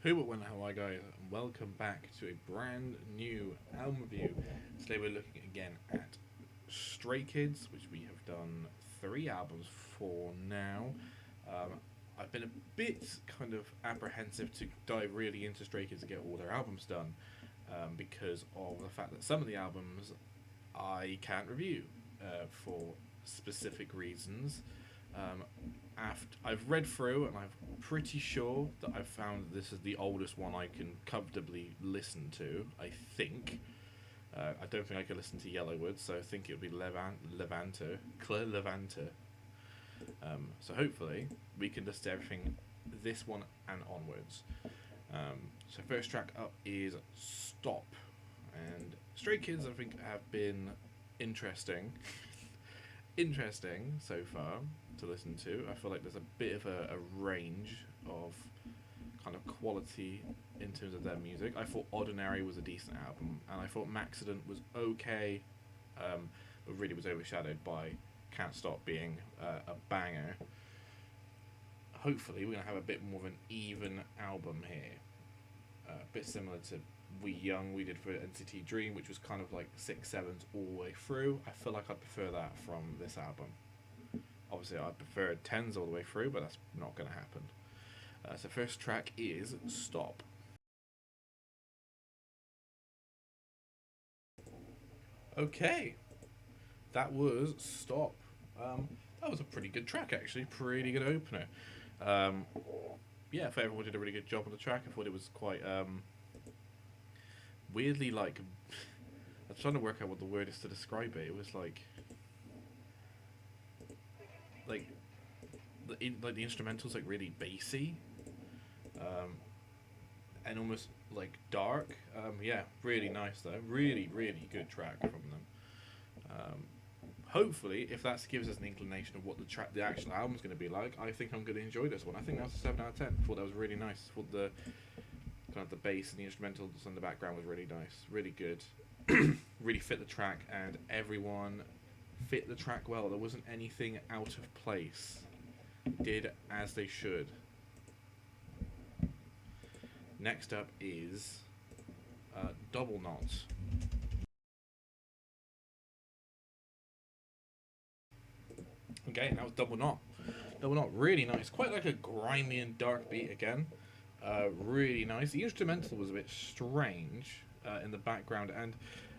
Who but when how I guys, and welcome back to a brand new album review. Today we're looking again at Stray Kids, which we have done 3 albums for now. I've been a bit kind of apprehensive to dive really into Stray Kids and get all their albums done, because of the fact that some of the albums I can't review for specific reasons. After I've read through, and I'm pretty sure that I've found this is the oldest one I can comfortably listen to. I think. I don't think I could listen to Yellowwood, so I think it would be Levanter, Claire Levanter. So hopefully we can list everything, this one and onwards. So first track up is Stop, and Stray Kids I think have been interesting. Interesting so far to listen to. I feel like there's a bit of a range of kind of quality in terms of their music. I thought Ordinary was a decent album, and I thought Maxident was okay, but really was overshadowed by Can't Stop being a banger. Hopefully we're going to have a bit more of an even album here. A bit similar to We Young we did for NCT Dream, which was kind of like 6/7s all the way through. I feel like I prefer that from this album. Obviously I prefer 10s all the way through, but that's not going to happen. So first track is Stop. Okay, that was Stop. That was a pretty good track actually, pretty good opener. Yeah, I thought everyone did a really good job on the track. I thought it was quite weirdly like, I'm trying to work out what the word is to describe it. It was like the instrumentals like really bassy, and almost like dark. Yeah, really nice though. Really good track from them. Hopefully, if that gives us an inclination of what the actual album's going to be like, I think I'm going to enjoy this one. I think that was a 7 out of 10. I thought that was really nice. I thought the kind of the bass and the instrumentals in the background was really nice, really good. Really fit the track, and everyone fit the track well. There wasn't anything out of place. Did as they should. Next up is Double Knot. Okay, that was Double Knot. Double Knot, really nice. Quite like a grimy and dark beat again. Really nice. The instrumental was a bit strange in the background, and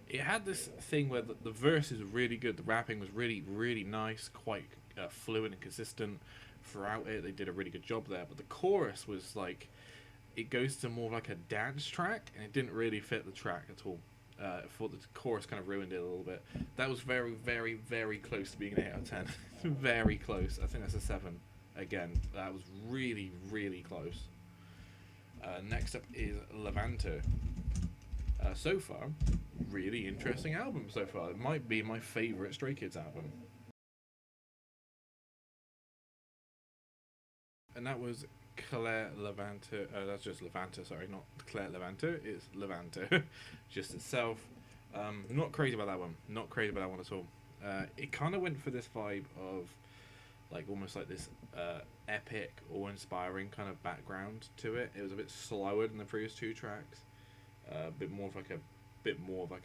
it had this thing where the verse is really good. The rapping was really nice, quite fluid and consistent throughout it. They did a really good job there, but the chorus was like, it goes to more like a dance track, and it didn't really fit the track at all. I thought the chorus kind of ruined it a little bit. That was very close to being an 8 out of 10. Very close. I think that's a 7. Again, that was really close. Next up is Levanter. So far, really interesting album so far. It might be my favourite Stray Kids album. And that was Claire Levanter. That's just Levanter, sorry, not Claire Levanter. It's Levanter, just itself. Not crazy about that one. Not crazy about that one at all. It kind of went for this vibe of like almost like this epic, awe-inspiring kind of background to it. It was a bit slower than the previous 2 tracks. A bit more of like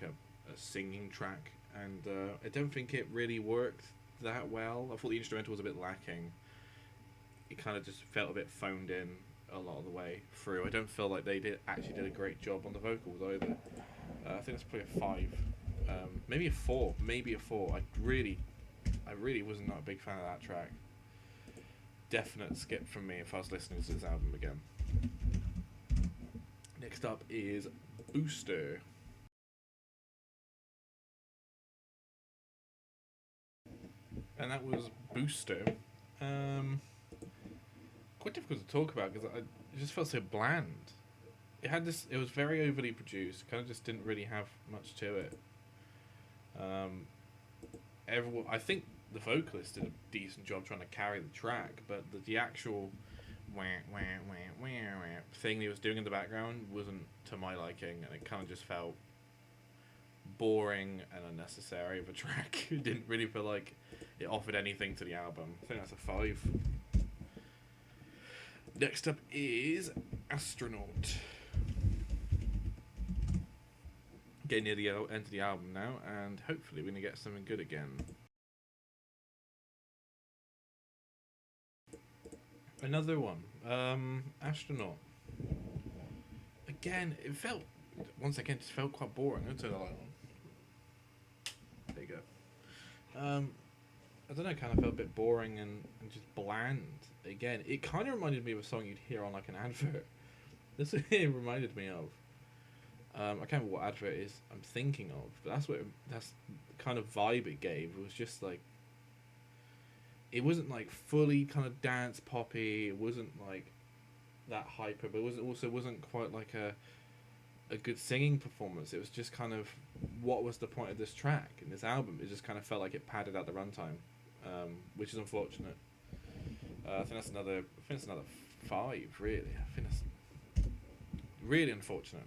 a singing track, and I don't think it really worked that well. I thought the instrumental was a bit lacking. It kind of just felt a bit phoned in a lot of the way through. I don't feel like they actually did a great job on the vocals either. I think that's probably a 5, maybe a 4, I really was not a big fan of that track. Definite skip from me if I was listening to this album again. Next up is Booster. And that was Booster. Quite difficult to talk about because it just felt so bland. It was very overly produced, kind of just didn't really have much to it. I think the vocalist did a decent job trying to carry the track, but the actual wah, wah, wah, wah, wah thing he was doing in the background wasn't to my liking, and it kind of just felt boring and unnecessary of a track. It didn't really feel like it offered anything to the album. I think that's a 5. Next up is Astronaut. Getting near the end of the album now, and hopefully we're going to get something good again. Another one. Astronaut. Again, it felt... Once again, it felt quite boring. I'll turn the light on. There you go. I don't know, kind of felt a bit boring and just bland. Again, it kind of reminded me of a song you'd hear on like an advert. That's what it reminded me of. I can't remember what advert it is I'm thinking of, but that's the kind of vibe it gave. It was just like, it wasn't like fully kind of dance poppy. It wasn't like that hyper, but it wasn't quite like a good singing performance. It was just kind of, what was the point of this track in this album? It just kind of felt like it padded out the runtime, which is unfortunate. I think that's another 5, really. I think that's really unfortunate.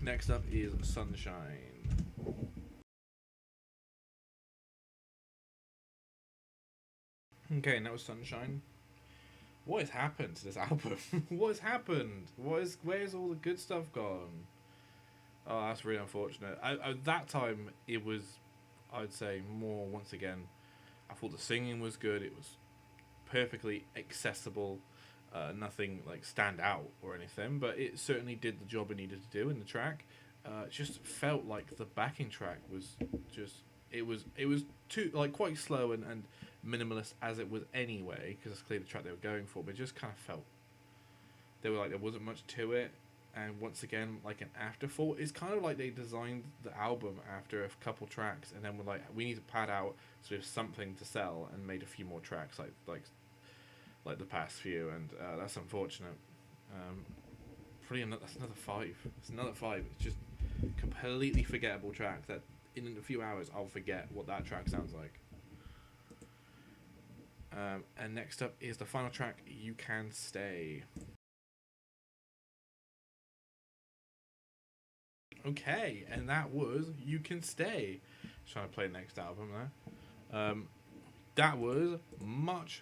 Next up is Sunshine. Okay, and that was Sunshine. What has happened to this album? What has happened? Where's all the good stuff gone? Oh, that's really unfortunate. At that time, it was, I'd say, more, once again, I thought the singing was good. It was perfectly accessible. Nothing like stand out or anything, but it certainly did the job it needed to do in the track. It just felt like the backing track was just, it was too, like, quite slow and minimalist as it was anyway, because it's clearly the track they were going for, but it just kind of felt there wasn't much to it. And once again, like an afterthought. It's kind of like they designed the album after a couple tracks and then were like, we need to pad out so we have something to sell, and made a few more tracks like the past few, and that's unfortunate. That's another 5. It's another 5. It's just completely forgettable track that in a few hours I'll forget what that track sounds like. And next up is the final track, You Can Stay. Okay, and that was You Can Stay. Trying to play the next album there. That was much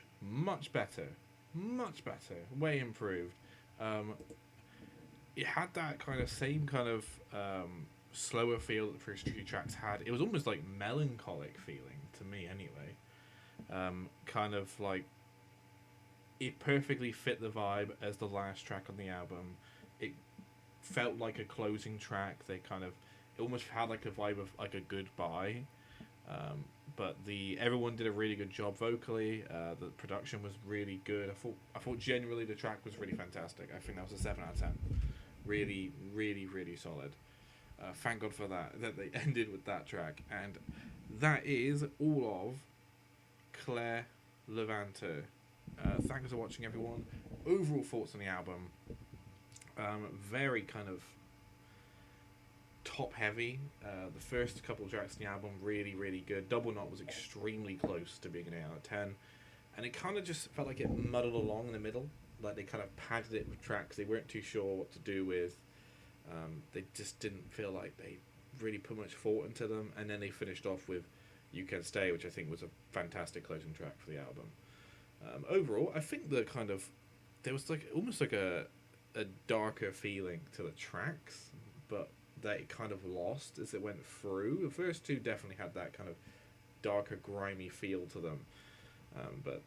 better. Much better. Way improved. It had that kind of same kind of slower feel that the first few tracks had. It was almost like melancholic feeling to me anyway. Kind of like it perfectly fit the vibe as the last track on the album. It felt like a closing track. It almost had like a vibe of like a goodbye. But everyone did a really good job vocally. The production was really good. I thought generally the track was really fantastic. I think that was a 7 out of 10. Really, really, really solid. Thank God for that they ended with that track. And that is all of Claire Levanter. Thanks for watching, everyone. Overall thoughts on the album. Very kind of top heavy. The first couple of tracks in the album really, really good. Double Knot was extremely close to being an 8 out of 10, and it kind of just felt like it muddled along in the middle, like they kind of padded it with tracks they weren't too sure what to do with. They just didn't feel like they really put much thought into them, and then they finished off with You Can Stay, which I think was a fantastic closing track for the album. Overall, I think there was like almost like a darker feeling to the tracks, but that it kind of lost as it went through. The first two definitely had that kind of darker, grimy feel to them. But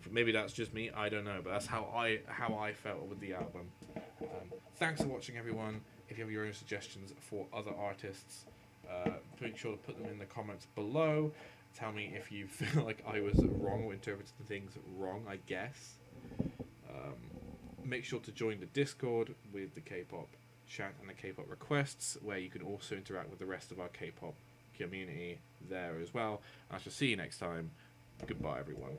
maybe that's just me. I don't know. But that's how I felt with the album. Thanks for watching, everyone. If you have your own suggestions for other artists, make sure to put them in the comments below. Tell me if you feel like I was wrong or interpreted things wrong, I guess. Make sure to join the Discord with the K-pop chat and the K-pop requests, where you can also interact with the rest of our K-pop community there as well. I shall see you next time. Goodbye, everyone.